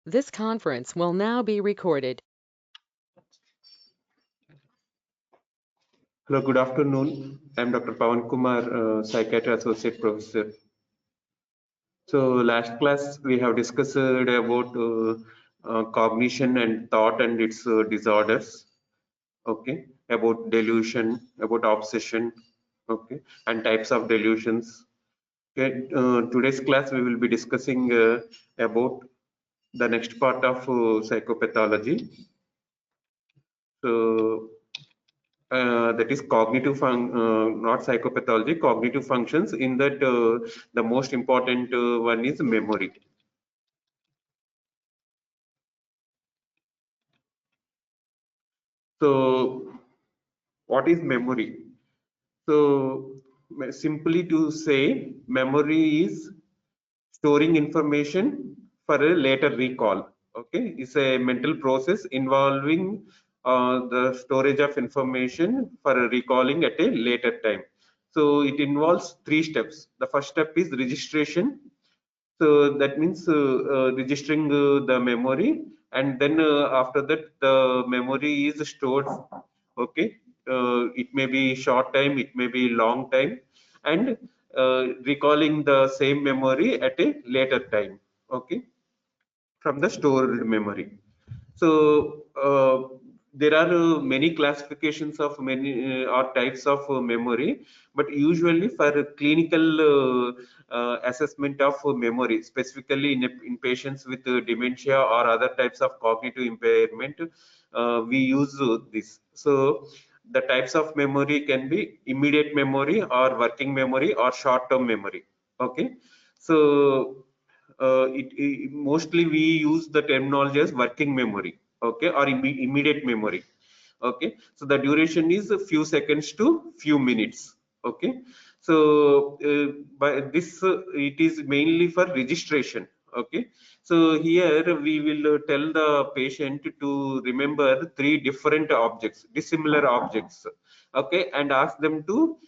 This conference will now be recorded. Hello, good afternoon. I'm Dr. Pawan Kumar, Psychiatry Associate Professor. So last class we have discussed about cognition and thought and its disorders. Okay, about delusion, about obsession. Okay, and types of delusions. Okay, today's class we will be discussing about the next part of psychopathology. So that is not psychopathology, cognitive functions. In that, the most important one is memory. So, what is memory? So, simply to say, memory is storing information for a later recall. Okay, it's a mental process involving the storage of information for recalling at a later time. So it involves three steps. The first step is registration. So that means registering the memory, and then after that the memory is stored. Okay, it may be short time, it may be long time, and recalling the same memory at a later time. Okay, from the stored memory. So there are many classifications of many or types of memory, but usually for clinical assessment of memory, specifically in patients with dementia or other types of cognitive impairment, we use this. So the types of memory can be immediate memory or working memory or short-term memory. Okay, so mostly we use the terminology as working memory, okay, or immediate memory. Okay, so the duration is a few seconds to few minutes. Okay, so by this it is mainly for registration. Okay, so here we will tell the patient to remember three different objects, dissimilar objects. Okay, and ask them to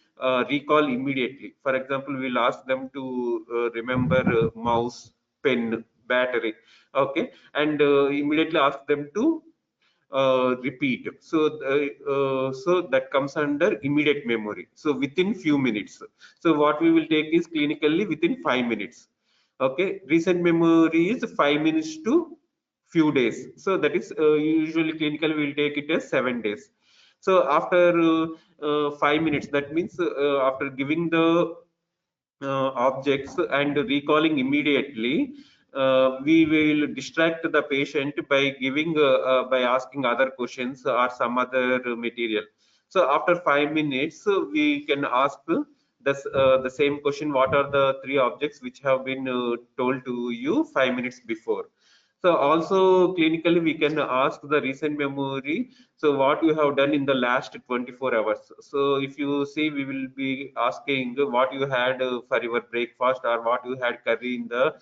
recall immediately. For example, we'll ask them to remember mouse, pen, battery. Okay, and immediately ask them to repeat. So that comes under immediate memory. So within few minutes. So what we will take is clinically within 5 minutes. Okay, recent memory is 5 minutes to few days. So that is usually clinically we will take it as 7 days. So after 5 minutes, that means after giving the objects and recalling immediately, we will distract the patient by by asking other questions or some other material. So after 5 minutes, we can ask the same question: what are the three objects which have been told to you 5 minutes before? So also clinically we can ask the recent memory. So what you have done in the last 24 hours. So if you see, we will be asking what you had for your breakfast or what you had curry in the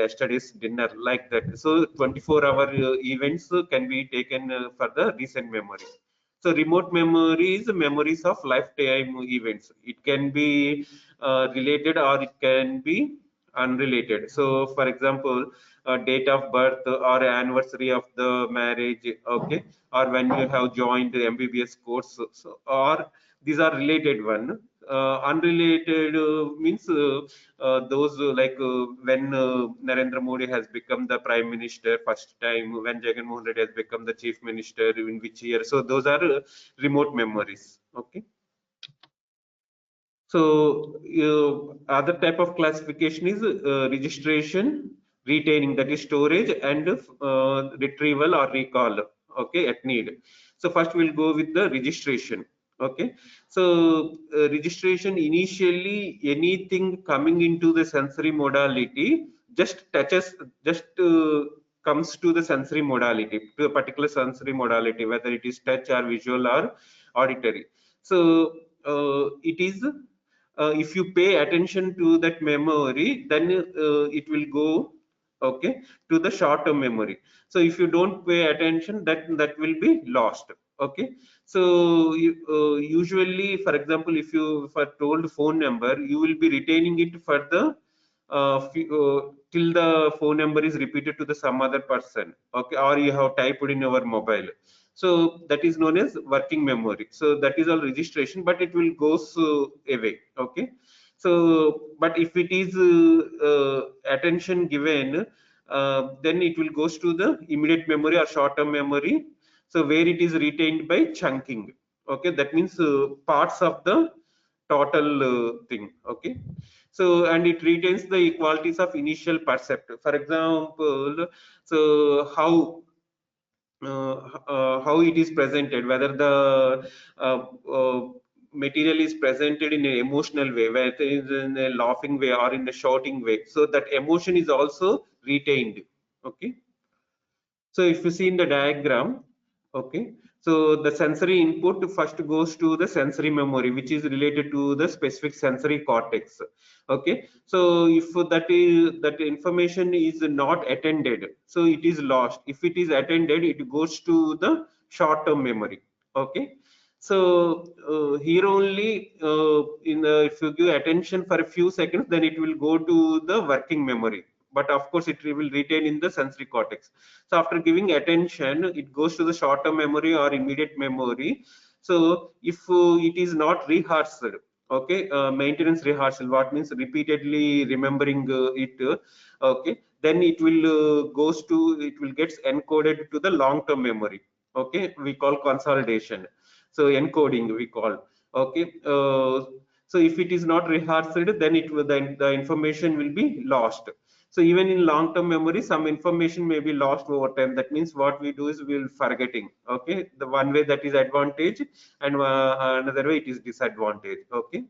yesterday's dinner, like that. So 24-hour events can be taken for the recent memory. So remote memories, memories of lifetime events. It can be related or it can be unrelated. So for example, date of birth or anniversary of the marriage, okay, or when you have joined the MBBS course. So, or these are related one. Unrelated means those like when Narendra Modi has become the Prime Minister first time, when Jagan Mohan Reddy has become the Chief Minister, in which year. So those are remote memories. Okay. So other type of classification is registration, retaining, that is storage, and retrieval or recall. Okay, at need. So first we'll go with the registration. Okay, so registration, initially anything coming into the sensory modality just touches, just comes to the sensory modality, to a particular sensory modality, whether it is touch or visual or auditory. So it is if you pay attention to that memory, then it will go, okay, to the short term memory. So if you don't pay attention, that will be lost. Okay, so usually, for example, if you for told phone number, you will be retaining it for the till the phone number is repeated to the some other person, okay, or you have typed in your mobile. So that is known as working memory. So that is all registration, but it will goes away, okay. So but if it is attention given, then it will goes to the immediate memory or short term memory, so where it is retained by chunking, okay. That means parts of the total thing, okay. So and it retains the qualities of initial percept. For example, so how it is presented, whether the material is presented in an emotional way, whether it is in a laughing way or in a shouting way, so that emotion is also retained, okay. So if you see in the diagram, okay, so the sensory input first goes to the sensory memory, which is related to the specific sensory cortex. Okay, so if that information is not attended, so it is lost. If it is attended, it goes to the short-term memory. Okay, so here only if you give attention for a few seconds, then it will go to the working memory. But of course, it will retain in the sensory cortex. So after giving attention, it goes to the short-term memory or immediate memory. So if it is not rehearsed, okay, maintenance rehearsal, what means repeatedly remembering okay, then it will gets encoded to the long-term memory. Okay, we call consolidation. So encoding we call. Okay, so if it is not rehearsed, then it will then the information will be lost. So even in long-term memory, some information may be lost over time. That means what we do is we'll forgetting. Okay, the one way that is advantage, and another way it is disadvantage. Okay.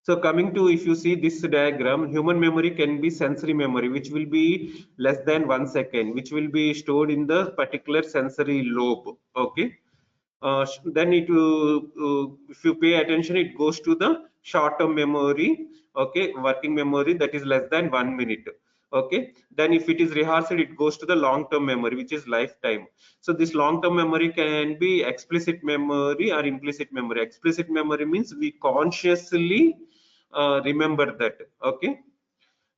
So coming to, if you see this diagram, human memory can be sensory memory, which will be less than 1 second, which will be stored in the particular sensory lobe. Okay. Then if you pay attention, it goes to the short-term memory, okay, working memory, that is less than 1 minute. Okay, then if it is rehearsed, it goes to the long-term memory, which is lifetime. So this long-term memory can be explicit memory or implicit memory. Explicit memory means we consciously remember that. Okay,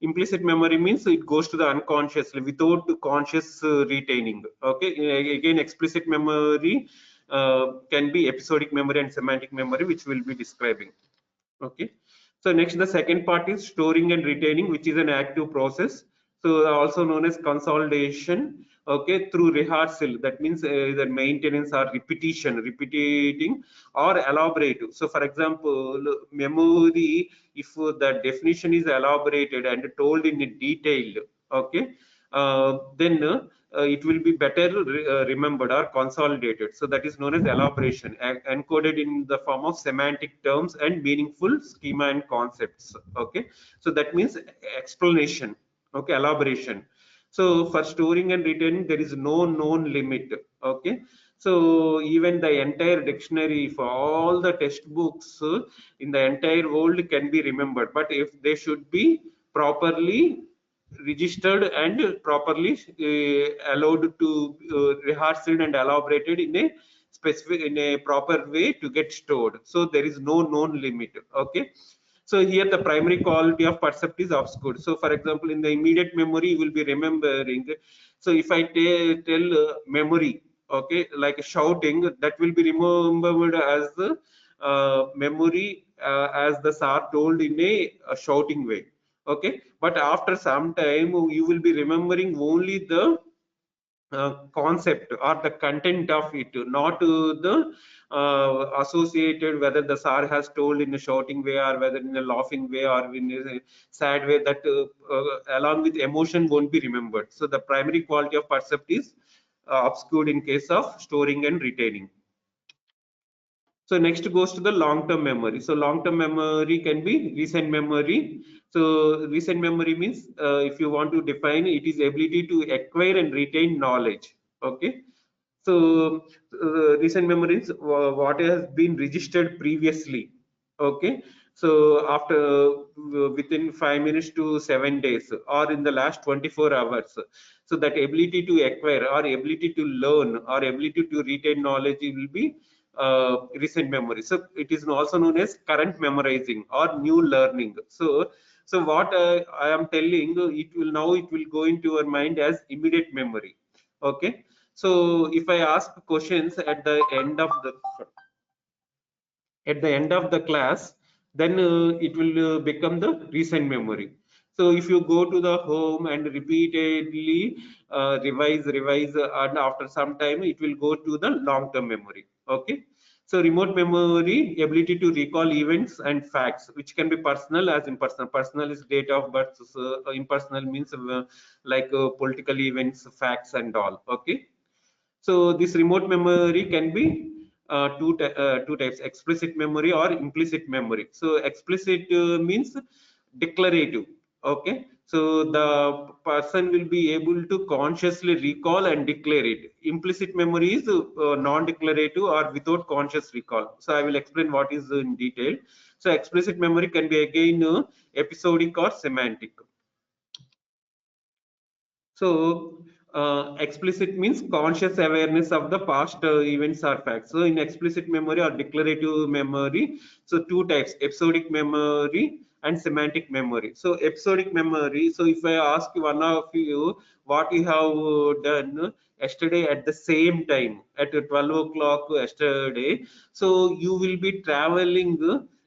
implicit memory means it goes to the unconsciously without conscious retaining. Okay, again, explicit memory can be episodic memory and semantic memory, which we'll be describing. Okay, so next, the second part is storing and retaining, which is an active process, so also known as consolidation. Okay, through rehearsal, that means either maintenance or repetition, repeating or elaborate. So for example, memory, if the definition is elaborated and told in detail, okay, then it will be better remembered or consolidated. So that is known as elaboration, encoded in the form of semantic terms and meaningful schema and concepts. Okay, so that means explanation. Okay, elaboration. So for storing and retaining, there is no known limit. Okay, so even the entire dictionary for all the textbooks in the entire world can be remembered, but if they should be properly registered and properly allowed to rehearsed and elaborated in a specific, in a proper way to get stored. So there is no known limit. Okay, so here the primary quality of percept is obscured. So for example, in the immediate memory you will be remembering. So if I tell memory, okay, like shouting, that will be remembered as the memory as the sir told in a shouting way. Okay, but after some time you will be remembering only the concept or the content of it, not the associated whether the sir has told in a shouting way or whether in a laughing way or in a sad way, that along with emotion won't be remembered. So the primary quality of percept is obscured in case of storing and retaining. So next goes to the long-term memory. So long-term memory can be recent memory. So recent memory means, if you want to define, it is ability to acquire and retain knowledge. Okay. So recent memory is what has been registered previously. Okay. So after within 5 minutes to 7 days or in the last 24 hours. So that ability to acquire or ability to learn or ability to retain knowledge will be recent memory. So it is also known as current memorizing or new learning. So So what I am telling, it will go into your mind as immediate memory. Okay. So if I ask questions at the end of the class, then it will become the recent memory. So if you go to the home and repeatedly revise, and after some time it will go to the long term memory. Okay. So remote memory, ability to recall events and facts, which can be personal as impersonal. Personal is date of birth, so impersonal means like political events, facts and all. Okay. So this remote memory can be two types: explicit memory or implicit memory. So explicit means declarative. Okay. So the person will be able to consciously recall and declare it. Implicit memory is non-declarative or without conscious recall. So I will explain what is in detail. So explicit memory can be again episodic or semantic. So, explicit means conscious awareness of the past events or facts. So, in explicit memory or declarative memory, so two types: episodic memory and semantic memory. So, episodic memory. So, if I ask one of you what you have done yesterday at the same time at 12 o'clock yesterday, so you will be traveling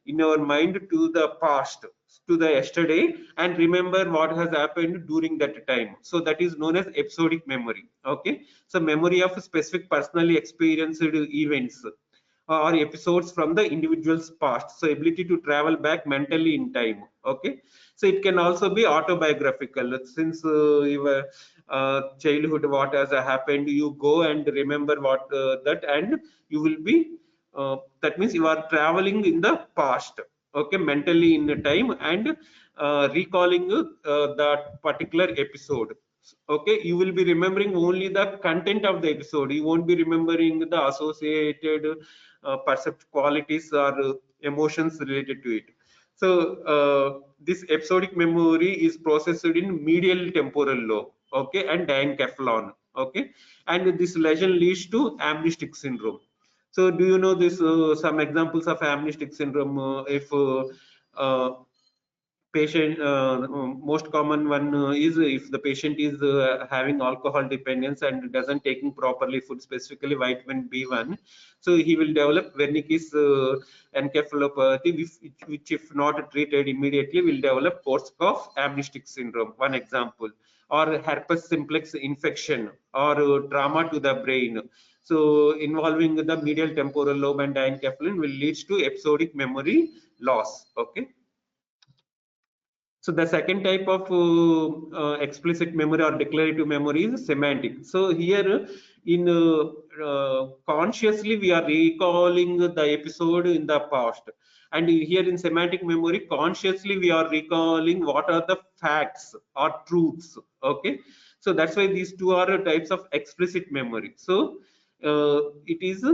in your mind to the past, to the yesterday, and remember what has happened during that time. So that is known as episodic memory. Okay. So memory of specific personally experienced events or episodes from the individual's past. So ability to travel back mentally in time. Okay. So it can also be autobiographical. Since your childhood, what has happened, you go and remember what that, and you will be that means you are traveling in the past. Okay, mentally in the time, and recalling that particular episode. Okay, you will be remembering only the content of the episode. You won't be remembering the associated percept qualities or emotions related to it. So this episodic memory is processed in medial temporal lobe. Okay, and diencephalon. Okay, and this lesion leads to amnestic syndrome. So do you know this some examples of amnestic syndrome? If patient most common one is if the patient is having alcohol dependence and doesn't taking properly food, specifically vitamin B1, so he will develop Wernicke's encephalopathy, which if not treated immediately will develop Korsakoff amnestic syndrome, one example. Or herpes simplex infection, or trauma to the brain, so involving the medial temporal lobe and diencephalon, will lead to episodic memory loss. Okay. So the second type of explicit memory or declarative memory is semantic. So here in consciously we are recalling the episode in the past, and here in semantic memory consciously we are recalling what are the facts or truths. Okay, so that's why these two are types of explicit memory. So it is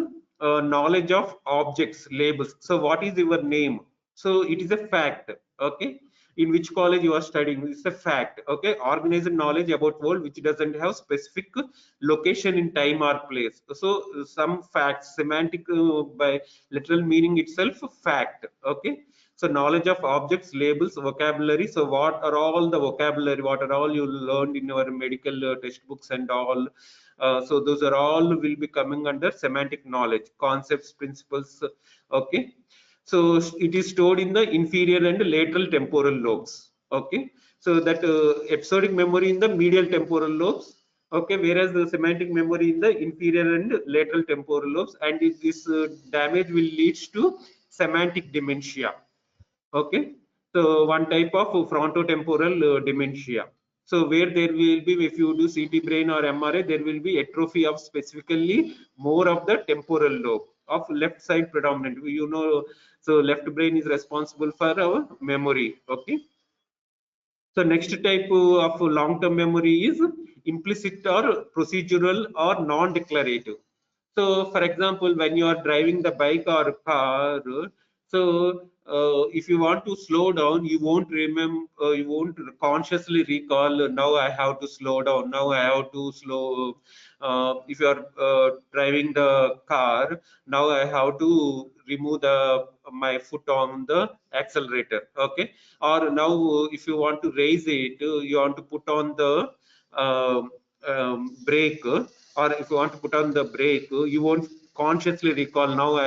knowledge of objects, labels. So what is your name? So it is a fact. Okay, in which college you are studying, it's a fact. Okay, organized knowledge about world which doesn't have specific location in time or place. So some facts, semantic by literal meaning itself, fact. Okay, so knowledge of objects, labels, vocabulary. So what are all the vocabulary, what are all you learned in your medical textbooks and all. So those are all will be coming under semantic knowledge, concepts, principles. Okay, so it is stored in the inferior and lateral temporal lobes. Okay, so that episodic memory in the medial temporal lobes. Okay, whereas the semantic memory in the inferior and lateral temporal lobes, and this damage will lead to semantic dementia. Okay, so one type of frontotemporal dementia. So where there will be, if you do CT brain or MRI, there will be atrophy of specifically more of the temporal lobe of left side predominant. You know, so left brain is responsible for our memory. Okay. So next type of long-term memory is implicit or procedural or non-declarative. So for example, when you are driving the bike or car, so if you want to slow down, you won't remember, you won't consciously recall, now I have to slow down, now I have to slow. If you are driving the car, now I have to remove the my foot on the accelerator. Okay, or now if you want to raise it, you want to put on the brake, or if you want to put on the brake, you won't consciously recall now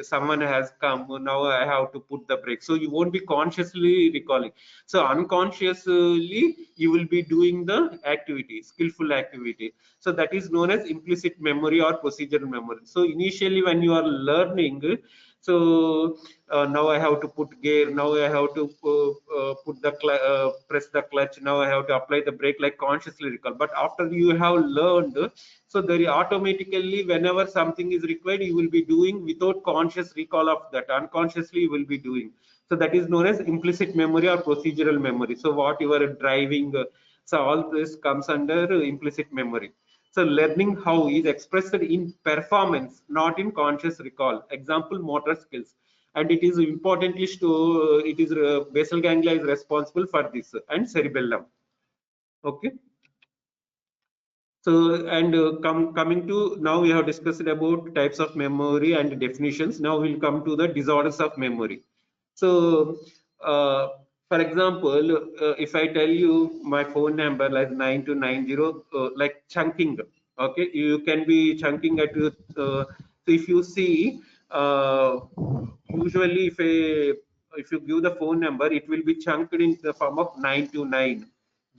someone has come, now I have to put the brake, so you won't be consciously recalling. So unconsciously you will be doing the activity, skillful activity. So that is known as implicit memory or procedural memory. So initially when you are learning, so now I have to put gear, now I have to put the press the clutch, now I have to apply the brake, like consciously recall. But after you have learned, so there automatically whenever something is required, you will be doing without conscious recall of that. Unconsciously you will be doing. So that is known as implicit memory or procedural memory. So what you are driving, so all this comes under implicit memory. So learning how is expressed in performance, not in conscious recall. Example, motor skills. And it is importantly it is basal ganglia is responsible for this, and cerebellum. Okay. So, and coming to now, we have discussed about types of memory and definitions. Now we'll come to the disorders of memory. So, for example, if I tell you my phone number like 9290, like chunking, okay, you can be chunking at. So if you see, usually if you give the phone number, it will be chunked in the form of 929.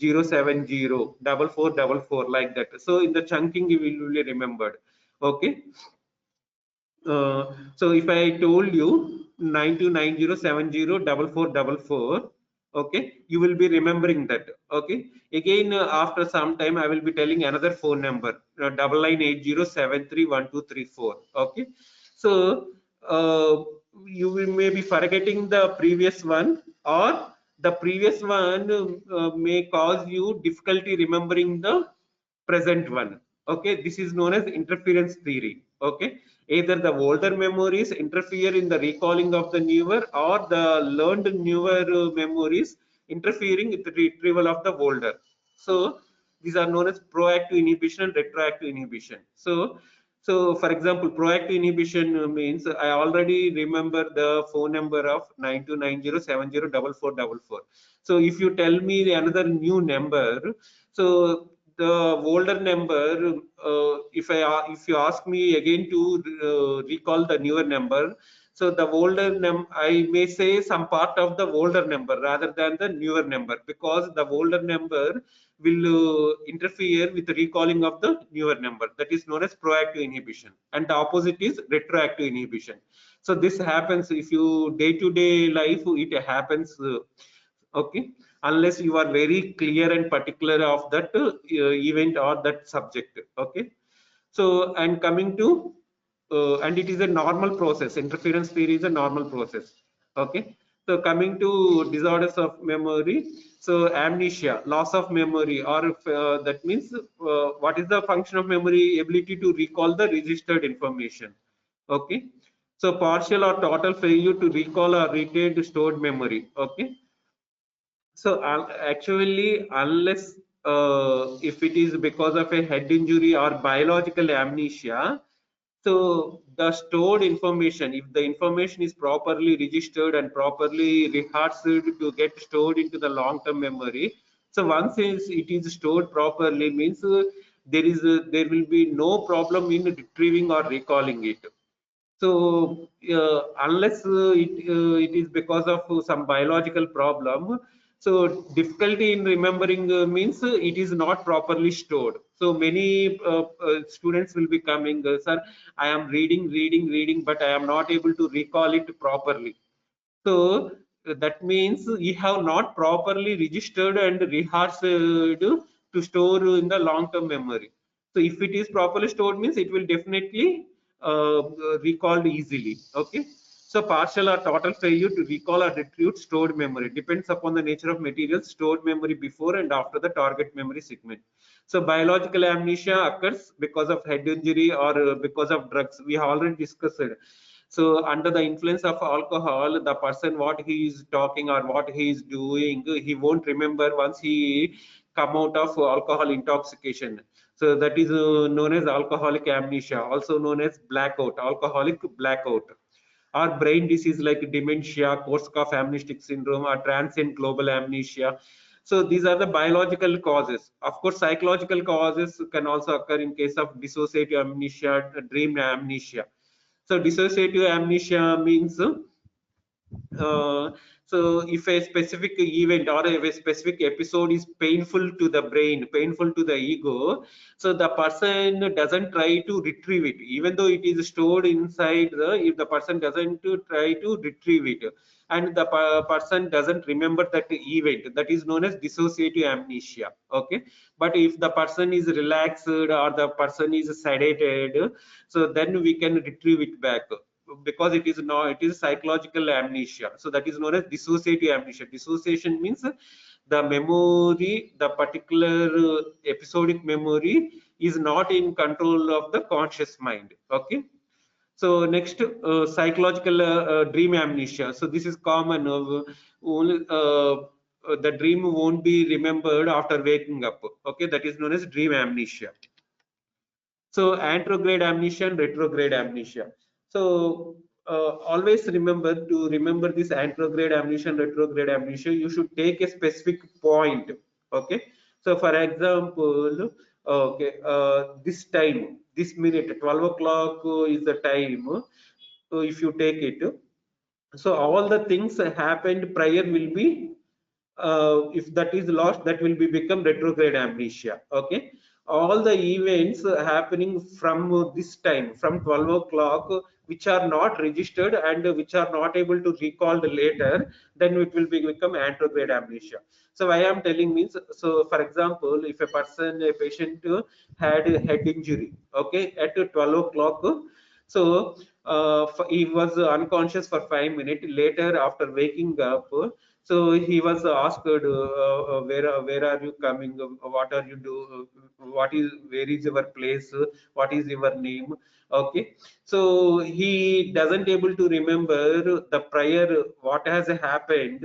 070 4444 like that. So in the chunking you will be remembered. Okay. So if I told you 9290704444, okay, you will be remembering that. Okay. Again, after some time I will be telling another phone number, 9980731234. Okay. So you will maybe forgetting the previous one, or the previous one may cause you difficulty remembering the present one. Okay, this is known as interference theory. Okay, either the older memories interfere in the recalling of the newer, or the learned newer memories interfering with the retrieval of the older. So these are known as proactive inhibition and retroactive inhibition. So for example, proactive inhibition means I already remember the phone number of 9290704444. So if you tell me another new number, so the older number, if you ask me again to recall the newer number, so the older I may say some part of the older number rather than the newer number, because the older number will interfere with the recalling of the newer number. That is known as proactive inhibition, and the opposite is retroactive inhibition. So this happens if you day-to-day life, it happens. Okay, unless you are very clear and particular of that event or that subject. Okay. So, and coming to and it is a normal process. Interference theory is a normal process. Okay. So coming to disorders of memory, so amnesia, loss of memory, or that means what is the function of memory? Ability to recall the registered information. Okay. So partial or total failure to recall or retain stored memory. Okay. So actually, unless if it is because of a head injury or biological amnesia, so the stored information, if the information is properly registered and properly rehearsed to get stored into the long-term memory, so once it is stored properly, means there will be no problem in retrieving or recalling it. So unless it is because of some biological problem, so difficulty in remembering means it is not properly stored. So many students will be coming, sir, I am reading, but I am not able to recall it properly. So that means you have not properly registered and rehearsed to store in the long-term memory. So if it is properly stored, means it will definitely recalled easily. Okay. So partial or total failure to recall or retrieve stored memory depends upon the nature of material stored memory before and after the target memory segment. So biological amnesia occurs because of head injury or because of drugs. We have already discussed it. So under the influence of alcohol, the person what he is talking or what he is doing, he won't remember once he come out of alcohol intoxication. So that is known as alcoholic amnesia, also known as blackout, alcoholic blackout. or brain disease like dementia, Korsakoff amnestic syndrome, or transient global amnesia. So these are the biological causes. Of course, psychological causes can also occur in case of dissociative amnesia, dream amnesia. So dissociative amnesia means uh, so if a specific event or if a specific episode is painful to the brain, painful to the ego, so the person doesn't try to retrieve it, even though it is stored inside the, if the person doesn't try to retrieve it, and the person doesn't remember that event, that is known as dissociative amnesia. Okay, but if the person is relaxed or the person is sedated, so then we can retrieve it back, because it is not, it is psychological amnesia. So that is known as dissociative amnesia. Dissociation means the memory, the particular episodic memory is not in control of the conscious mind. Okay, so next, psychological dream amnesia. So this is common. Only the dream won't be remembered after waking up. Okay, that is known as dream amnesia. So anterograde amnesia and retrograde amnesia. So always remember, to remember this anterograde amnesia and retrograde amnesia, you should take a specific point. Okay. So for example, okay, this time, this minute, 12 o'clock is the time. If you take it, so all the things happened prior will be, if that is lost, that will be become retrograde amnesia. Okay, all the events happening from this time, from 12 o'clock, which are not registered and which are not able to recalled later, then it will become anterograde amnesia. So why I'm telling means, so for example, if a person, a patient had a head injury, okay, at 12 o'clock, so he was unconscious for 5 minutes. Later, after waking up, so he was asked, where are you coming? What are you do? What is, where is your place? What is your name? Okay, so he doesn't able to remember the prior, what has happened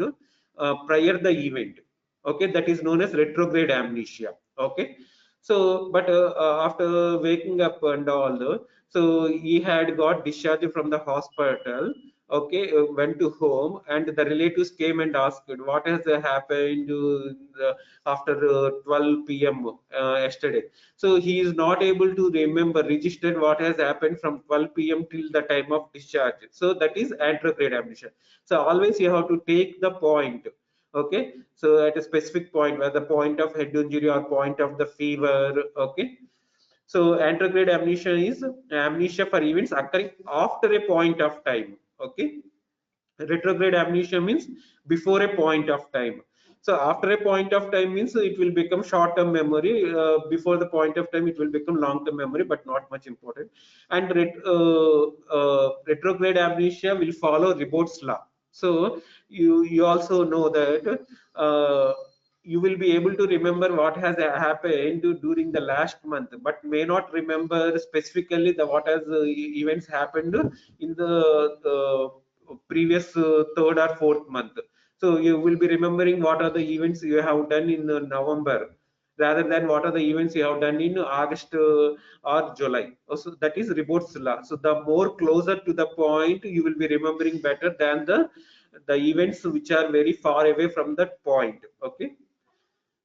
prior the event. Okay, that is known as retrograde amnesia. Okay, so but after waking up and all, so he had got discharged from the hospital. Okay, went to home, and the relatives came and asked what has happened after 12 p.m. Yesterday. So he is not able to remember, registered what has happened from 12 p.m. till the time of discharge. So that is anterograde amnesia. So always you have to take the point. Okay, so at a specific point, where the point of head injury or point of the fever. Okay, so anterograde amnesia is amnesia for events occurring after a point of time. Okay, retrograde amnesia means before a point of time. So after a point of time means it will become short-term memory. Before the point of time, it will become long-term memory, but not much important. And retrograde amnesia will follow Ribot's law. So you also know that you will be able to remember what has happened during the last month, but may not remember specifically the what has events happened in the previous third or fourth month. So you will be remembering what are the events you have done in November, rather than what are the events you have done in August or July. So that is Ribot's law. So the more closer to the point, you will be remembering better than the events which are very far away from that point. Okay.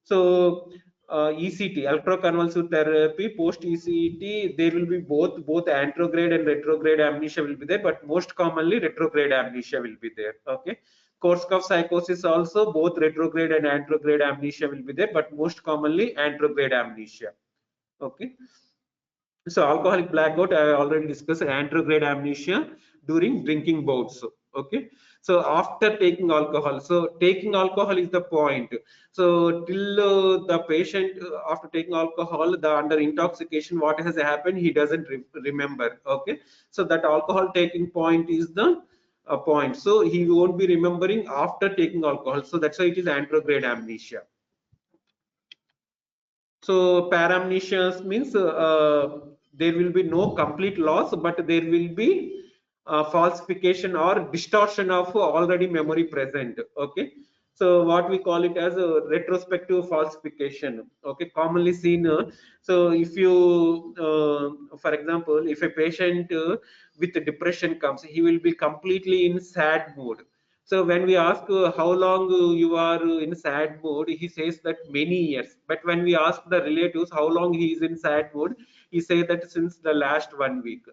So ECT, electroconvulsive therapy, post ECT, there will be both anterograde and retrograde amnesia will be there, but most commonly retrograde amnesia will be there. Okay. Korsakoff psychosis also, both retrograde and anterograde amnesia will be there, but most commonly anterograde amnesia. Okay. So alcoholic blackout, I already discussed anterograde amnesia during drinking bouts. Okay. So after taking alcohol, so taking alcohol is the point. So till the patient after taking alcohol, the under intoxication, what has happened, he doesn't remember. Okay. So that alcohol taking point is the point. So he won't be remembering after taking alcohol. So that's why it is anterograde amnesia. So paramnesia means there will be no complete loss, but there will be falsification or distortion of already memory present. Okay. So what we call it as a retrospective falsification, okay, commonly seen. So if you, for example, if a patient with depression comes, he will be completely in sad mood. So when we ask how long you are in sad mood, he says that many years. But when we ask the relatives how long he is in sad mood, he say that since the last 1 week.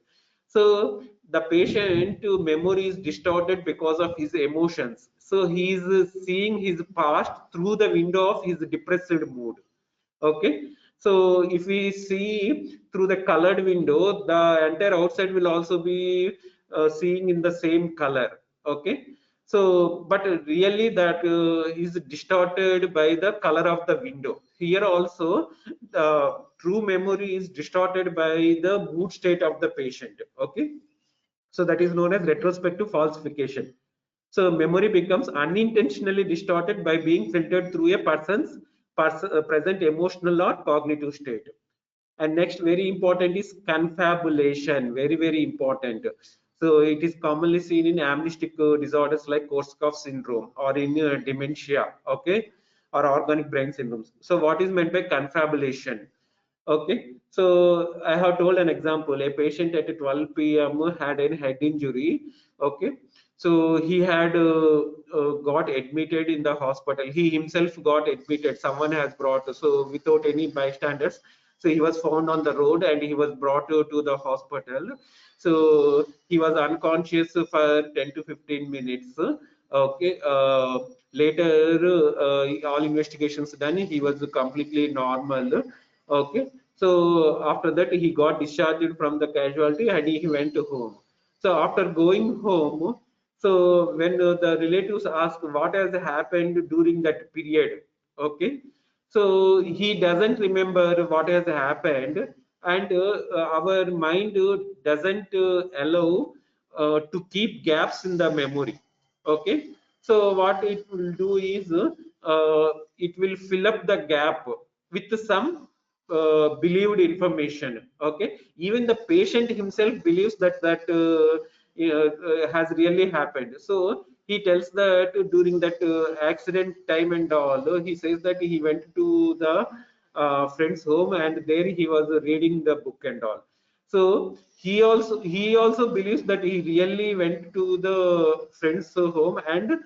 So the patient memory is distorted because of his emotions. So he is seeing his past through the window of his depressed mood. Okay. So if we see through the colored window, the entire outside will also be seeing in the same color. Okay. So, but really that is distorted by the color of the window. Here also, the true memory is distorted by the mood state of the patient. Okay. So that is known as retrospective falsification. So memory becomes unintentionally distorted by being filtered through a person's present emotional or cognitive state. And next, very important is confabulation. Very, very important. So it is commonly seen in amnestic disorders like Korsakoff syndrome or in dementia, okay, or organic brain syndromes. So what is meant by confabulation? Okay, so I have told an example. A patient at 12 p.m. had a head injury. Okay, so he had got admitted in the hospital. He himself got admitted. Someone has brought, so without any bystanders. So he was found on the road and he was brought to the hospital. So he was unconscious for 10 to 15 minutes. Okay, later all investigations done. He was completely normal. Okay, so after that he got discharged from the casualty and he went home. So after going home, so when the relatives ask what has happened during that period, okay, so he doesn't remember what has happened, and our mind doesn't allow to keep gaps in the memory. Okay, so what it will do is it will fill up the gap with some believed information. Okay, even the patient himself believes that has really happened. So he tells that during that accident time and all, he says that he went to the friend's home and there he was reading the book and all. So he also believes that he really went to the friend's home and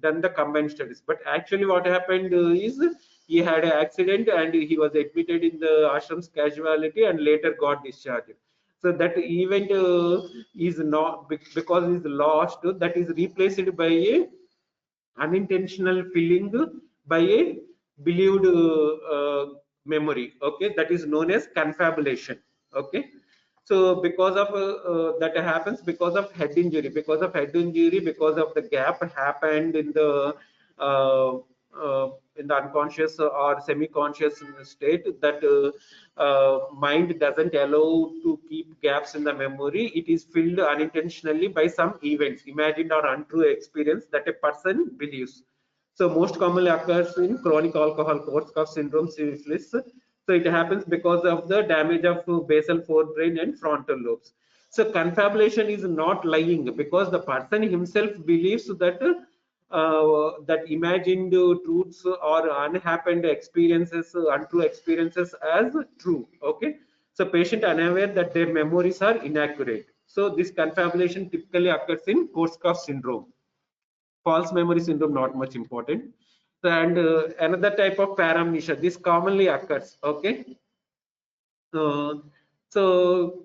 done the combined studies. But actually, what happened is he had an accident and he was admitted in the ashram's casualty and later got discharged. So that event is not because is lost. That is replaced by a unintentional filling by a believed memory. Okay, that is known as confabulation. Okay, so because of that happens because of head injury, because of the gap happened uh, in the unconscious or semi-conscious state, that mind doesn't allow to keep gaps in the memory. It is filled unintentionally by some events, imagined or untrue experience that a person believes. So most commonly occurs in chronic alcohol Korsakoff syndrome, syphilis. So it happens because of the damage of basal forebrain and frontal lobes. So confabulation is not lying because the person himself believes that that imagined truths or unhappened experiences, untrue experiences as true. Okay, so patient unaware that their memories are inaccurate. So this confabulation typically occurs in Korsakoff syndrome. False memory syndrome not much important. And another type of paramnesia, this commonly occurs. Okay, uh, so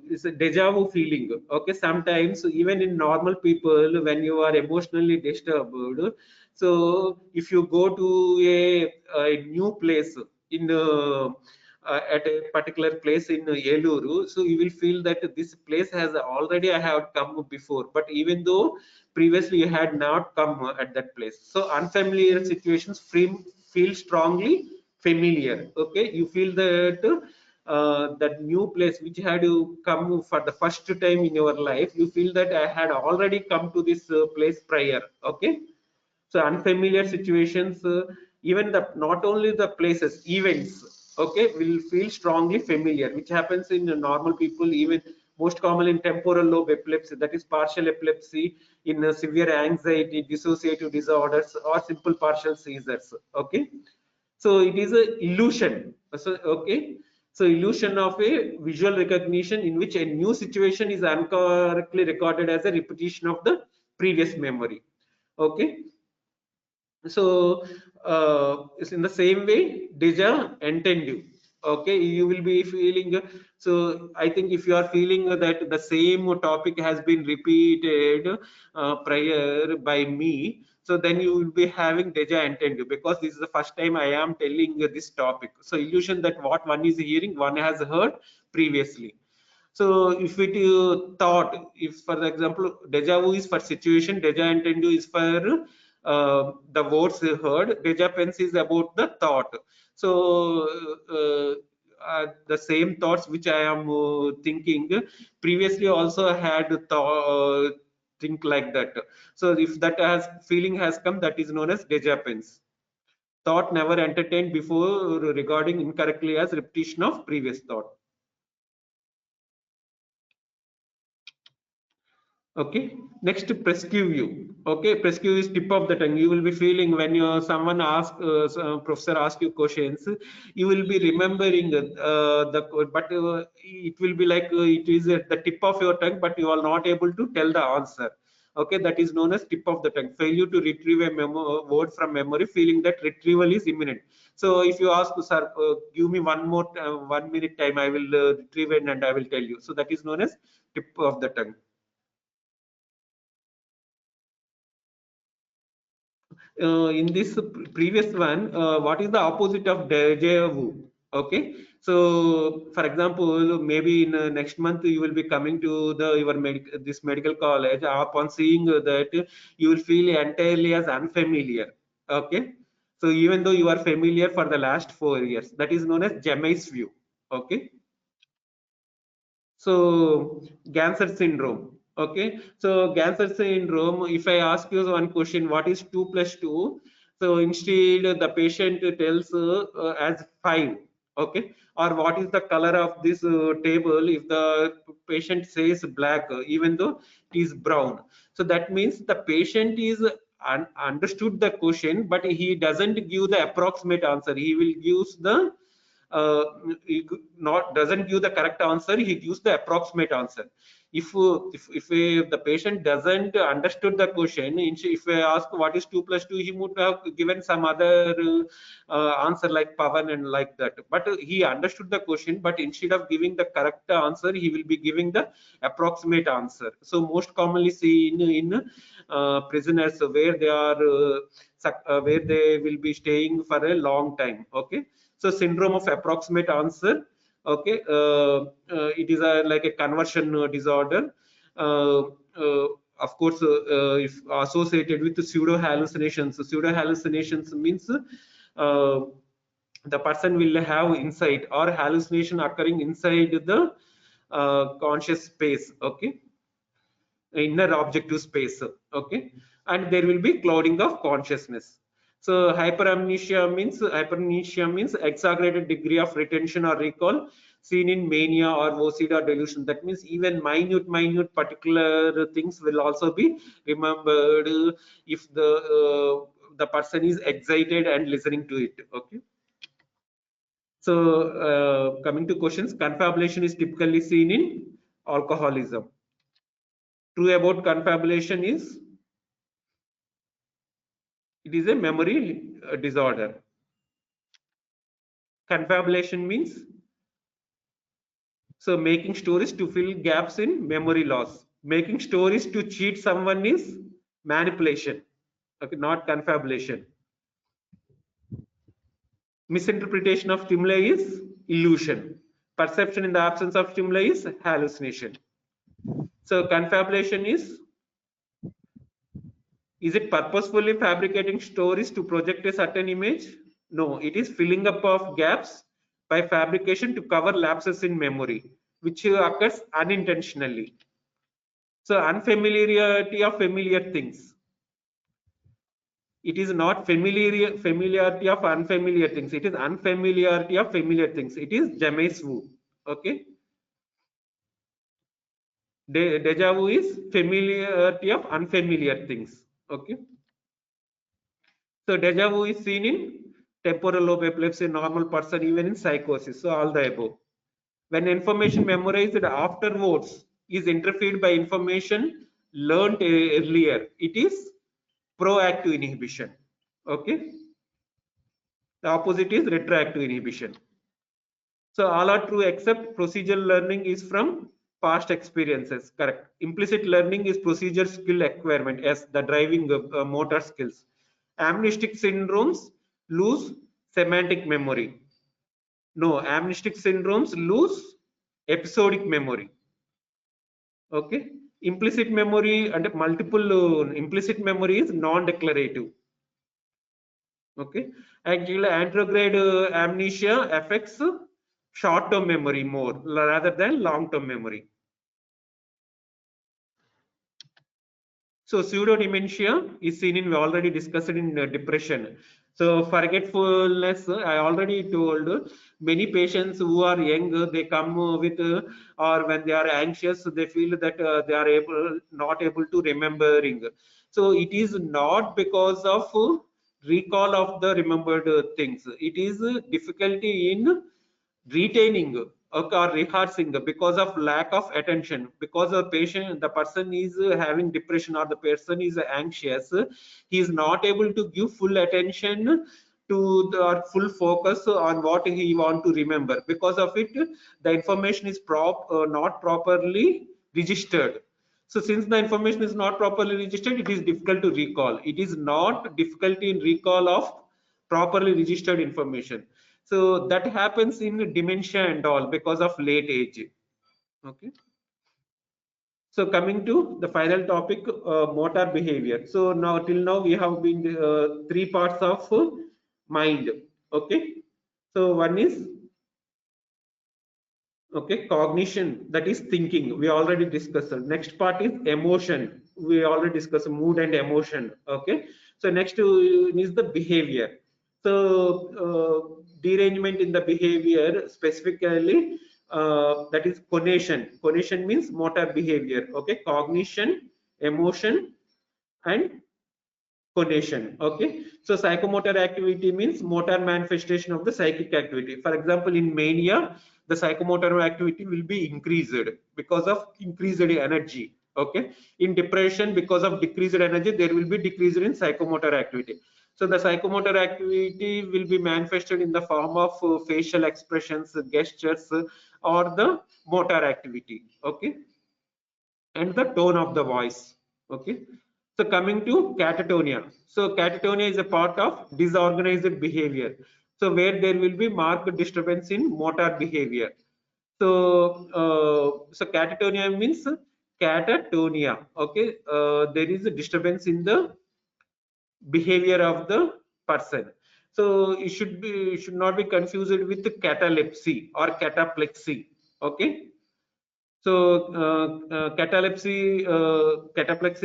it's a deja vu feeling. Okay, sometimes even in normal people, when you are emotionally disturbed, so if you go to a new place in at a particular place in Eluru, so you will feel that this place has already I have come before, but even though previously you had not come at that place, so unfamiliar situations feel strongly familiar. Okay, you feel that that new place which had you come for the first time in your life, you feel that I had already come to this place prior. Okay, so unfamiliar situations, even the not only the places, events, okay, will feel strongly familiar, which happens in normal people. Even most common in temporal lobe epilepsy, that is partial epilepsy, in severe anxiety, dissociative disorders, or simple partial seizures. Okay, so it is a illusion. So okay, so illusion of a visual recognition in which a new situation is incorrectly recorded as a repetition of the previous memory. Okay, so it's in the same way deja entendu. Okay, you will be feeling, so I think if you are feeling that the same topic has been repeated prior by me, so then you will be having deja entendu, because this is the first time I am telling this topic. So illusion that what one is hearing, one has heard previously. So if it thought, if for example deja vu is for situation, deja entendu is for the words heard, deja pens is about the thought. So the same thoughts which I am thinking previously also had think like that. So if that has feeling has come, that is known as deja pens. Thought never entertained before regarding incorrectly as repetition of previous thought. Okay, next prescue. Okay, prescue is tip of the tongue. You will be feeling when you someone ask professor ask you questions, you will be remembering the but it will be like it is at the tip of your tongue, but you are not able to tell the answer. Okay, that is known as tip of the tongue. Failure to retrieve a word from memory, feeling that retrieval is imminent. So if you ask, sir, give me 1 minute time, I will retrieve it and I will tell you. So that is known as tip of the tongue. In this previous one, what is the opposite of deja vu? Okay, so for example, maybe in next month you will be coming to the this medical college. Upon seeing that, you will feel entirely as unfamiliar. Okay, so even though you are familiar for the last 4 years, that is known as Jammy's view. Okay, so Ganser syndrome. Okay, so Ganser syndrome, if I ask you one question, what is 2 plus 2? So instead the patient tells as 5. Okay, or what is the color of this table? If the patient says black, even though it is brown, so that means the patient is understood the question, but he doesn't give the approximate answer. He will use the uh, he not doesn't give the correct answer, he gives the approximate answer. If the patient doesn't understood the question, if I ask what is 2 plus 2, he would have given some other answer like Pawan and like that, but he understood the question, but instead of giving the correct answer, he will be giving the approximate answer. So most commonly seen in prisoners where they are where they will be staying for a long time. Okay, so syndrome of approximate answer. Okay, it is like a conversion disorder. Uh, uh, of course, if associated with pseudo hallucinations. Pseudo hallucinations means the person will have insight or hallucination occurring inside the conscious space. Okay, inner objective space. Okay, and there will be clouding of consciousness. So hyperamnesia means exaggerated degree of retention or recall seen in mania or OCD or delusion. That means even minute particular things will also be remembered if the person is excited and listening to it. Okay, so coming to questions, confabulation is typically seen in alcoholism. True about confabulation is it is a memory disorder. Confabulation means so making stories to fill gaps in memory loss. Making stories to cheat someone is manipulation. Okay, not confabulation. Misinterpretation of stimuli is illusion. Perception in the absence of stimuli is hallucination. So confabulation is it purposefully fabricating stories to project a certain image? No, it is filling up of gaps by fabrication to cover lapses in memory, which occurs unintentionally. So unfamiliarity of familiar things. It is not familiarity of unfamiliar things. It is unfamiliarity of familiar things. It is Jameis Wu. Okay. Deja vu is familiarity of unfamiliar things. Okay. So deja vu is seen in temporal lobe epilepsy, normal person, even in psychosis. So all the above. When information memorized afterwards is interfered by information learned earlier, it is proactive inhibition. Okay. The opposite is retroactive inhibition. So all are true except procedural learning is from past experiences. Correct. Implicit learning is procedure skill acquirement. Yes, the driving motor skills. Amnestic syndromes lose semantic memory. No, amnestic syndromes lose episodic memory. Okay. Implicit memory and multiple implicit memory is non-declarative. Okay. Actually, anterograde amnesia affects short-term memory more rather than long-term memory. So pseudo dementia is seen in, we already discussed in depression. So forgetfulness, I already told, many patients who are young, they come with, or when they are anxious, they feel that they are not able to remembering. So it is not because of recall of the remembered things. It is difficulty in retaining or rehearsing because of lack of attention, because the person is having depression or the person is anxious, he is not able to give full attention to the or full focus on what he want to remember. Because of it, the information is not properly registered. So since the information is not properly registered, it is difficult to recall. It is not difficulty in recall of properly registered information. So that happens in dementia and all because of late age. Okay. So coming to the final topic, motor behavior. So now till now we have been three parts of mind. Okay. So one is, okay, cognition, that is thinking, we already discussed. Next part is emotion, we already discussed mood and emotion. Okay. So next is the behavior. So derangement in the behavior specifically, that is conation means motor behavior. Okay. Cognition, emotion, and conation. Okay. So psychomotor activity means motor manifestation of the psychic activity. For example, in mania, the psychomotor activity will be increased because of increased energy. Okay. In depression, because of decreased energy, there will be decreased in psychomotor activity. So the psychomotor activity will be manifested in the form of facial expressions, gestures, or the motor activity. Okay. And the tone of the voice. Okay. So coming to catatonia. So catatonia is a part of disorganized behavior. So where there will be marked disturbance in motor behavior. So so catatonia means catatonia. Okay. There is a disturbance in the behavior of the person. So it should not be confused with catalepsy or cataplexy. Okay. So cataplexy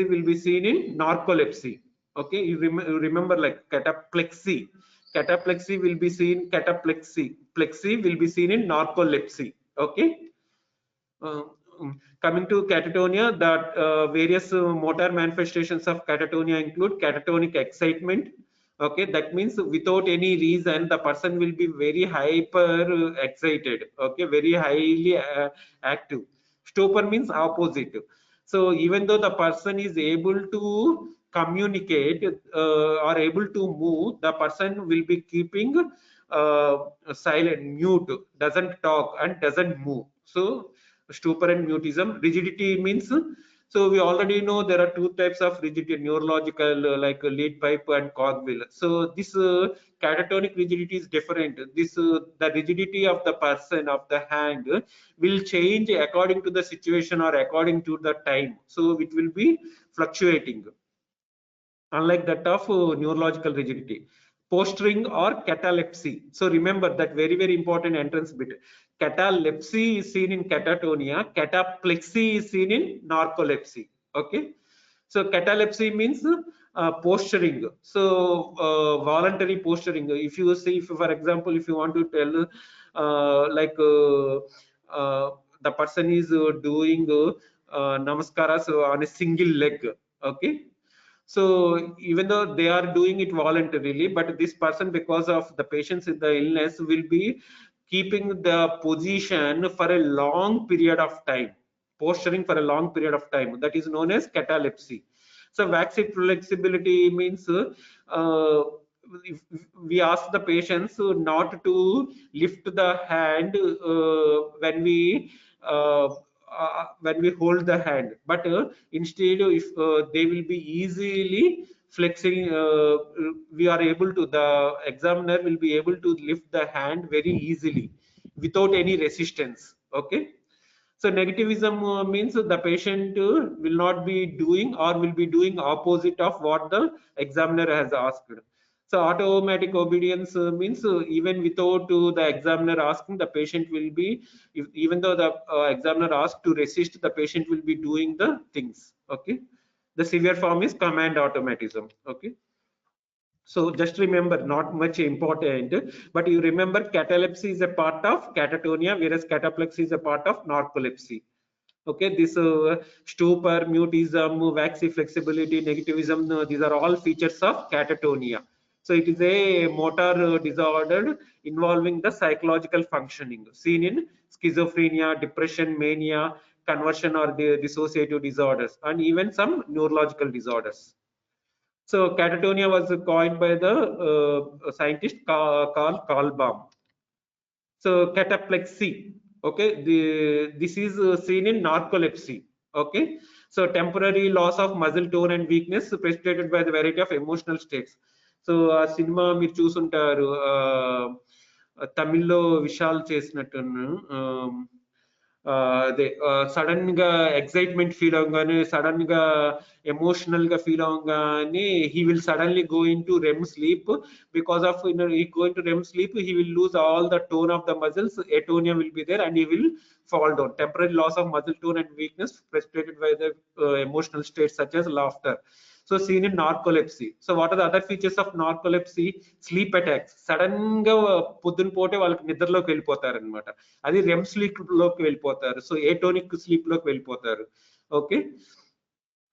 will be seen in narcolepsy. Okay, you remember like cataplexy. Cataplexy will be seen, plexy will be seen in narcolepsy. Okay. Uh, Coming to catatonia, that various motor manifestations of catatonia include catatonic excitement. Okay, that means without any reason the person will be very hyper excited. Okay, very highly active. Stupor means opposite. So even though the person is able to communicate or able to move, the person will be keeping silent, mute, doesn't talk and doesn't move. So stupor and mutism. Rigidity means, so we already know there are two types of rigidity, neurological like lead pipe and cogwheel. So this catatonic rigidity is different. This the rigidity of the person of the hand will change according to the situation or according to the time. So it will be fluctuating, unlike that of neurological rigidity. Posturing or catalepsy. So remember that very important entrance bit. Catalepsy is seen in catatonia, cataplexy is seen in narcolepsy. Okay. So catalepsy means posturing. So voluntary posturing. If you see, if for example, if you want to tell like the person is doing namaskaras on a single leg. Okay, so even though they are doing it voluntarily, but this person, because of the patients in the illness, will be keeping the position for a long period of time, posturing for a long period of time. That is known as catalepsy. So vaccine flexibility means if we ask the patients not to lift the hand when we hold the hand, but instead if they will be easily flexing, we are able to, the examiner will be able to lift the hand very easily without any resistance. Okay, so negativism means the patient will not be doing or will be doing opposite of what the examiner has asked. So automatic obedience means even without the examiner asking, the patient will be, even though the examiner asked to resist, the patient will be doing the things. Okay, the severe form is command automatism. Okay, so just remember, not much important, but you remember catalepsy is a part of catatonia, whereas cataplexy is a part of narcolepsy. Okay, this stupor, mutism, waxy flexibility, negativism, these are all features of catatonia. So it is a motor disorder involving the psychological functioning seen in schizophrenia, depression, mania, conversion or the dissociative disorders, and even some neurological disorders. So catatonia was coined by the scientist Carl Kalbaum. So cataplexy, okay, this is seen in narcolepsy. Okay, so temporary loss of muscle tone and weakness precipitated by the variety of emotional states. So cinema మీరు చూసుంటారు, తమిళ్లో విశాల్ చేసినట్టు అదే sudden గా excitement feel అవగానే, sudden గా emotional గా feel అవగానే he will suddenly go into REM sleep. Because of, he go into REM sleep, he will lose all the tone of the muscles, atonia will be there, and he will fall down. Temporary loss of muscle tone and weakness precipitated by the emotional states such as laughter. So seen in narcolepsy. So what are the other features of narcolepsy? Sleep attacks. Sudden గా పొద్దున పోటే వాళ్ళకి నిద్రలోకి వెళ్ళిపోతారు అనమాట. అది REM sleep లోకి వెళ్ళిపోతారు. So ఏటోనిక్ sleep లోకి వెళ్ళిపోతారు. Okay,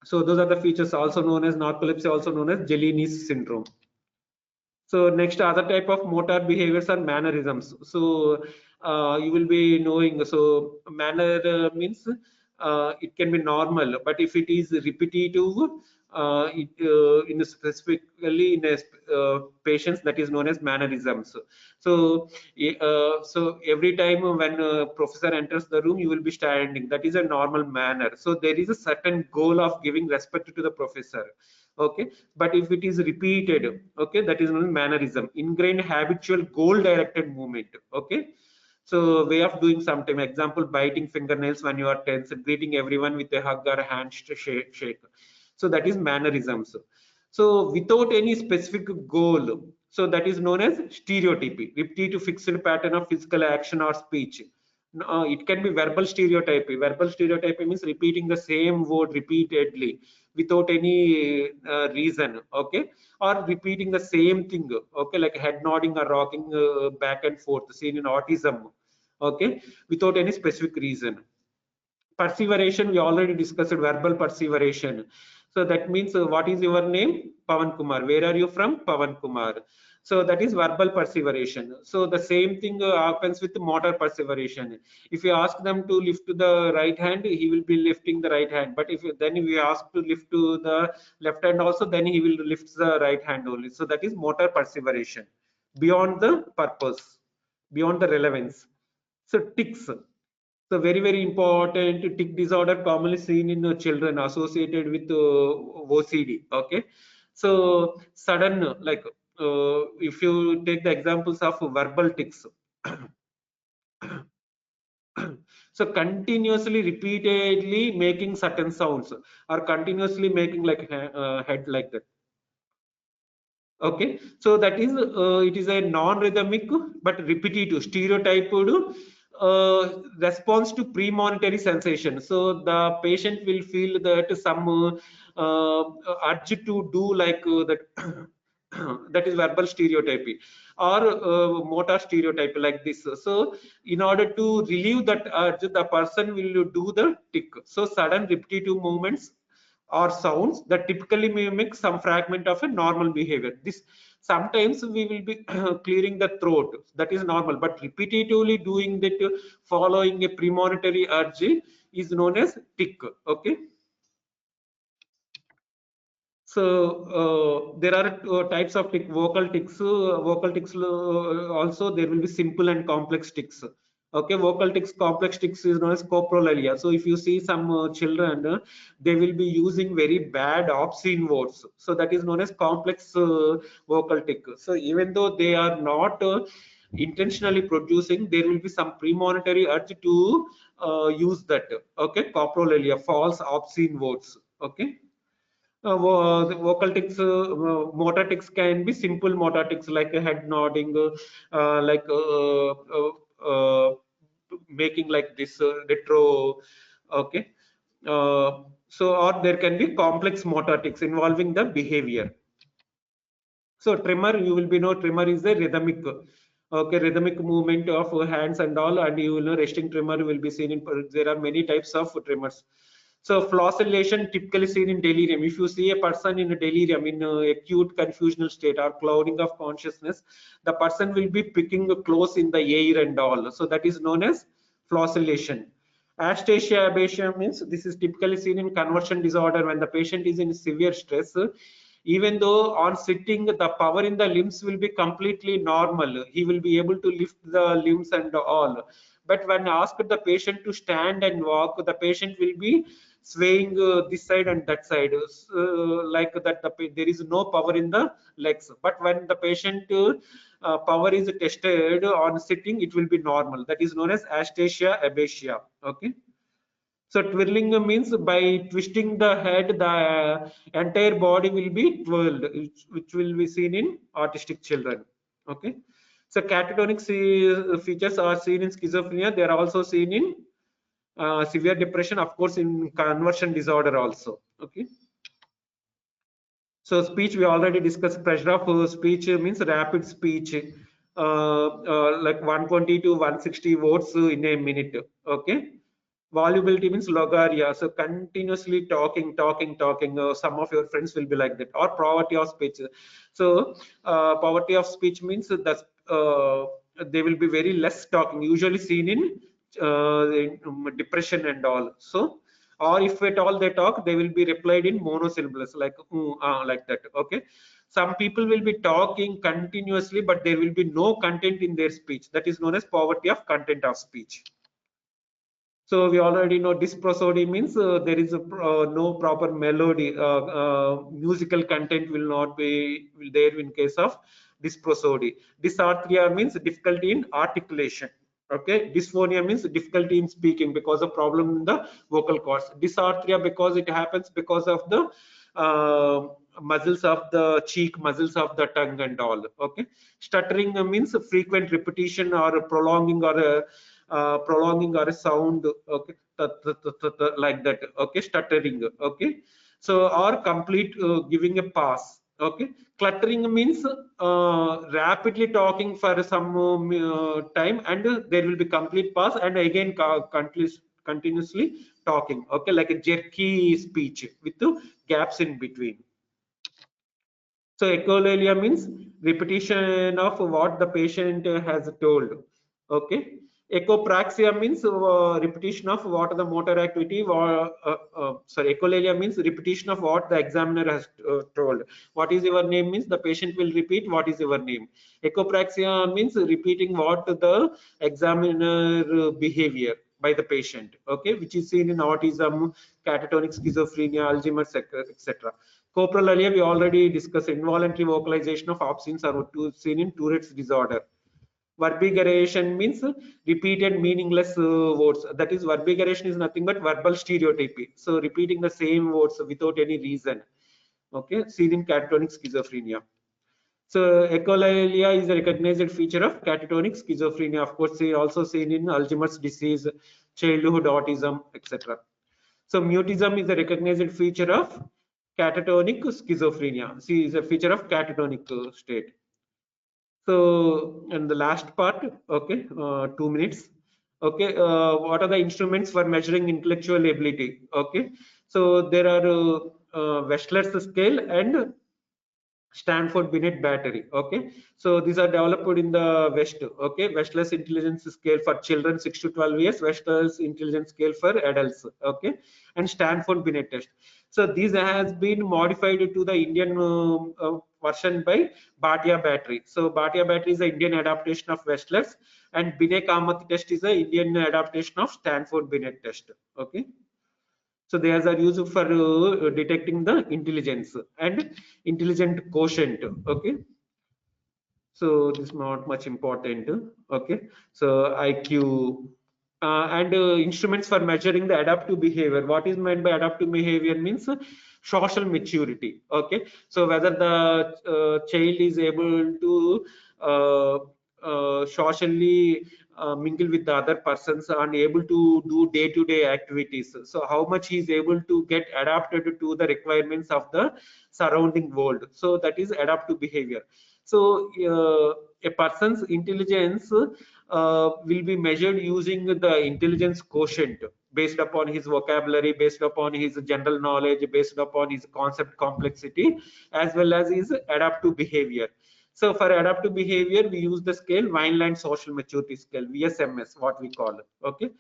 so those are the features also known as narcolepsy, also known as Jelline's syndrome. So next, other type of motor behaviors are mannerisms. So you will be knowing, so manner means it can be normal, but if it is repetitive, in specifically in a patients, that is known as mannerisms. So so every time when professor enters the room, you will be standing, that is a normal manner. So there is a certain goal of giving respect to the professor. Okay, but if it is repeated, okay, that is known as mannerism, ingrained habitual goal directed movement. Okay, so way of doing sometime, example, biting fingernails when you are tense, greeting everyone with a hug or a hand shake. So that is mannerisms. So without any specific goal, so that is known as stereotypy, repetitive fixed pattern of physical action or speech. It can be verbal stereotypy. Verbal stereotypy means repeating the same word repeatedly without any reason. Okay, or repeating the same thing. Okay, like head nodding or rocking back and forth, seen in autism. Okay, without any specific reason. Perseveration, we already discussed verbal perseveration. So that means what is your name? Pawan Kumar. Where are you from? Pawan Kumar. So that is verbal perseveration. So the same thing happens with motor perseveration. If you ask them to lift to the right hand, he will be lifting the right hand, but then if you ask to lift to the left hand also, then he will lift the right hand only. So that is motor perseveration, beyond the purpose, beyond the relevance. So tics. So very important, tic disorder commonly seen in children associated with OCD. Okay, so sudden, like if you take the examples of verbal tics, so continuously, repeatedly making certain sounds, or continuously making like head like that. Okay, so that is it is a non-rhythmic but repetitive stereotyped response to premonitory sensation. So the patient will feel that some urge to do like that that is verbal stereotypy, or motor stereotype like this. So in order to relieve that urge, the person will do the tick. So sudden repetitive movements or sounds that typically mimic some fragment of a normal behavior. This sometimes we will be clearing the throat, that is normal, but repetitively doing that following a premonitory urge is known as tick. Okay. So there are types of tick, vocal ticks. Vocal ticks also there will be simple and complex ticks. Okay, vocal ticks, complex ticks is known as coprolalia. So if you see some children, they will be using very bad obscene words. So that is known as complex vocal tick. So even though they are not intentionally producing, there will be some premonitory urge to use that. Okay, coprolalia, false obscene words. Okay. The vocal tics, motor tics can be simple motor tics like a head nodding, like making like this retro. Okay. So, or there can be complex motor tics involving the behavior. So tremor, you will be know tremor is a rhythmic, okay, rhythmic movement of hands and all, and you will know resting tremor will be seen in. There are many types of tremors. So flocculation typically seen in delirium. If you see a person in a delirium, in acute confusional state or clouding of consciousness, the person will be picking close in the air and all. So that is known as flocculation. Astasia abasia means this is typically seen in conversion disorder when the patient is in severe stress. Even though on sitting, the power in the limbs will be completely normal. He will be able to lift the limbs and all. But when asked the patient to stand and walk, the patient will be swaying this side and that side, like that. There is no power in the legs. But when the patient power is tested on sitting, it will be normal. That is known as astasia abasia. Okay. So twirling means by twisting the head, the entire body will be twirled, which will be seen in autistic children. Okay. So catatonic features are seen in schizophrenia. They are also seen in severe depression, of course, in conversion disorder also. Okay. So speech, we already discussed. Pressure of speech means rapid speech, like 120 to 160 words in a minute. Okay. Volubility means logaria, so continuously talking. Some of your friends will be like that. Or poverty of speech. So poverty of speech means that they will be very less talking, usually seen in depression and all. So, or if at all they talk, they will be replied in monosyllables like like that. Okay. Some people will be talking continuously, but there will be no content in their speech. That is known as poverty of content of speech. So we already know dysprosody means there is no proper melody, musical content will not be there in case of dysprosody. Dysarthria means difficulty in articulation. Okay, dysphonia means difficulty in speaking because of problem in the vocal cords. Dysarthria because it happens because of the muscles of the cheek, muscles of the tongue and all. Okay, stuttering means frequent repetition or prolonging or prolonging or a sound. Okay, like that. Okay, stuttering. Okay, so or complete giving a pass. Okay, cluttering means rapidly talking for some time, and there will be complete pause, and again continuously talking. Okay, like a jerky speech with gaps in between. So echolalia means repetition of what the patient has told. Okay. Echopraxia means repetition of what the motor activity. Sorry, echolalia means repetition of what the examiner has told. What is your name means the patient will repeat what is your name. Echopraxia means repeating what the examiner behavior by the patient. Okay, which is seen in autism, catatonic schizophrenia, Alzheimer's, etc. Coprolalia, we already discussed. Involuntary vocalization of obscenes are seen in Tourette's disorder. Verbigeration means repeated meaningless words. That is, verbigeration is nothing but verbal stereotypy. So repeating the same words without any reason. Okay, seen in catatonic schizophrenia. So echolalia is a recognized feature of catatonic schizophrenia. Of course, also seen in Alzheimer's disease, childhood autism, etc. So mutism is a recognized feature of catatonic schizophrenia. See, is a feature of catatonic state. So, and the last part, okay, 2 minutes. Okay, what are the instruments for measuring intellectual ability? Okay, so there are Wechsler's scale and Stanford Binet battery. Okay, so these are developed in the West. Okay, Wechsler's intelligence scale for children 6 to 12 years, Wechsler's intelligence scale for adults. Okay, and Stanford Binet test. So these has been modified to the Indian version by Bhatia battery. So Bhatia battery is the Indian adaptation of Wechsler's, and Binet Kamath test is the Indian adaptation of Stanford Binet test. Okay. So they are used for detecting the intelligence and intelligent quotient. Okay. So this is not much important. Okay. So IQ and instruments for measuring the adaptive behavior. What is meant by adaptive behavior means social maturity. Okay. So whether the child is able to uh, socially mingle with the other persons and able to do day-to-day activities. So how much he is able to get adapted to the requirements of the surrounding world. So that is adaptive behavior. So a person's intelligence will be measured using the intelligence quotient based upon his vocabulary, based upon his general knowledge, based upon his concept complexity, as well as his adaptive behavior. So for adaptive behavior, we use the scale Vineland Social Maturity Scale, VSMS, what we call it. Okay.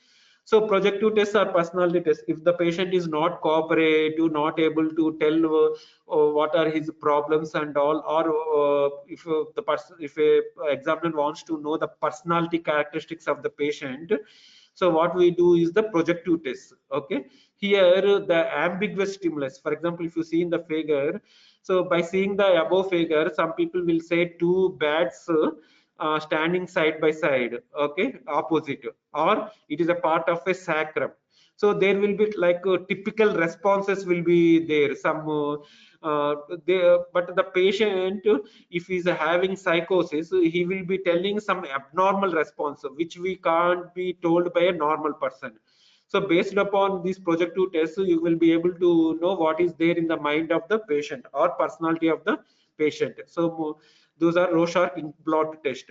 So projective tests are personality tests. If the patient is not cooperative, not able to tell what are his problems and all, or if the person, if a examiner wants to know the personality characteristics of the patient, so what we do is the projective test. Okay, here the ambiguous stimulus. For example, if you see in the figure, so by seeing the above figure, some people will say two bats standing side by side, okay, opposite, or it is a part of a sacrum. So there will be like typical responses will be there. Some but the patient, if he's having psychosis, he will be telling some abnormal response, which we can't be told by a normal person. So based upon these projective tests, you will be able to know what is there in the mind of the patient or personality of the patient. So those are Rorschach blot test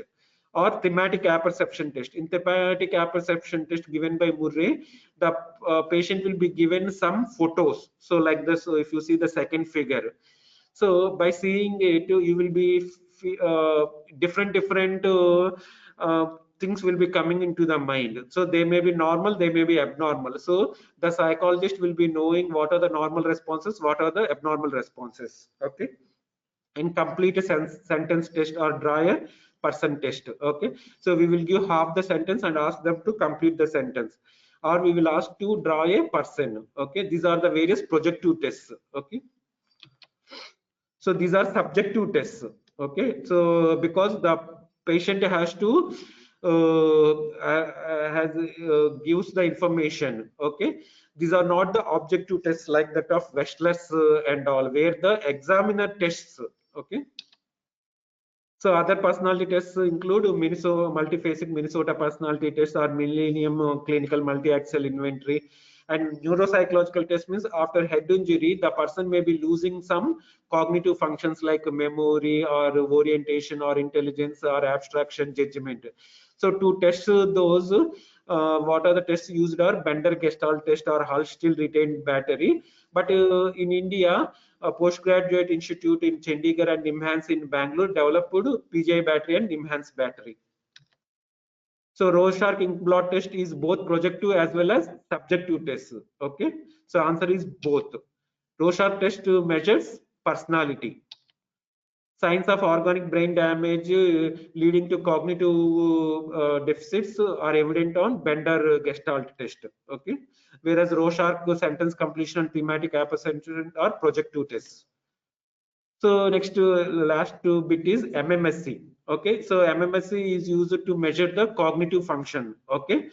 or thematic apperception test. In thematic apperception test given by Murray, the patient will be given some photos. So like this, so if you see the second figure, so by seeing it, you will be different things will be coming into the mind. So they may be normal, they may be abnormal. So the psychologist will be knowing what are the normal responses, what are the abnormal responses. Okay. And complete a sentence test or draw a person test. Okay, so we will give half the sentence and ask them to complete the sentence, or we will ask to draw a person. Okay, these are the various projective tests. Okay, so these are subjective tests. Okay, so because the patient has to has gives the information. Okay, these are not the objective tests like that of Wechsler's and all, where the examiner tests. Okay, so other personality tests include Minnesota multiphasic Minnesota personality test or Millennium clinical multi-axis inventory. And neuropsychological test means after head injury, the person may be losing some cognitive functions like memory or orientation or intelligence or abstraction judgment. So to test those, what are the tests used are Bender Gestalt test or Hull still retained battery. But in India, a postgraduate institute in Chandigarh and NIMHANS in Bangalore developed PGI battery and NIMHANS battery. So Rorschach ink blot test is both projective as well as subjective test. Okay, so answer is both. Rorschach test measures personality. Signs of organic brain damage leading to cognitive deficits are evident on Bender Gestalt test. Okay, whereas Rorschach sentence completion and thematic apperception are projective tests. So next last bit is MMSC. Okay, so MMSC is used to measure the cognitive function. Okay,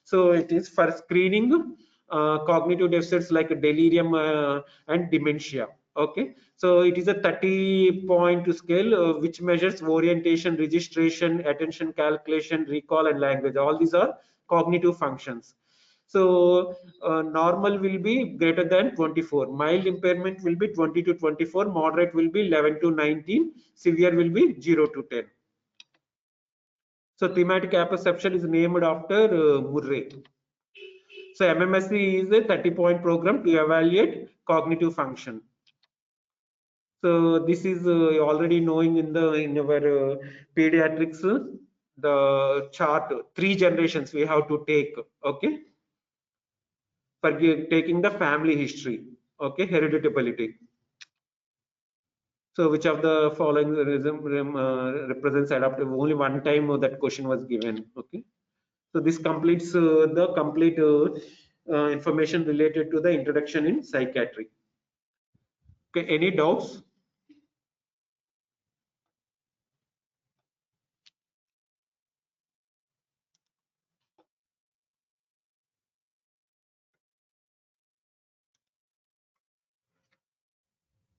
so it is for screening cognitive deficits like delirium and dementia. Okay, so it is a 30-point scale which measures orientation, registration, attention calculation, recall, and language. All these are cognitive functions. So normal will be greater than 24, mild impairment will be 20 to 24, moderate will be 11 to 19, severe will be 0 to 10. So thematic apperception is named after Murray. So MMSE is a 30-point program to evaluate cognitive function. So this is already knowing in our pediatrics, the chart 3 generations we have to take. Okay, for taking the family history. Okay, hereditability. So which of the following represents adaptive? Only one time that question was given. Okay, so this completes the complete information related to the introduction in psychiatry. Okay, any doubts?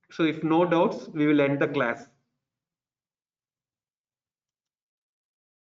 So if no doubts, we will end the class.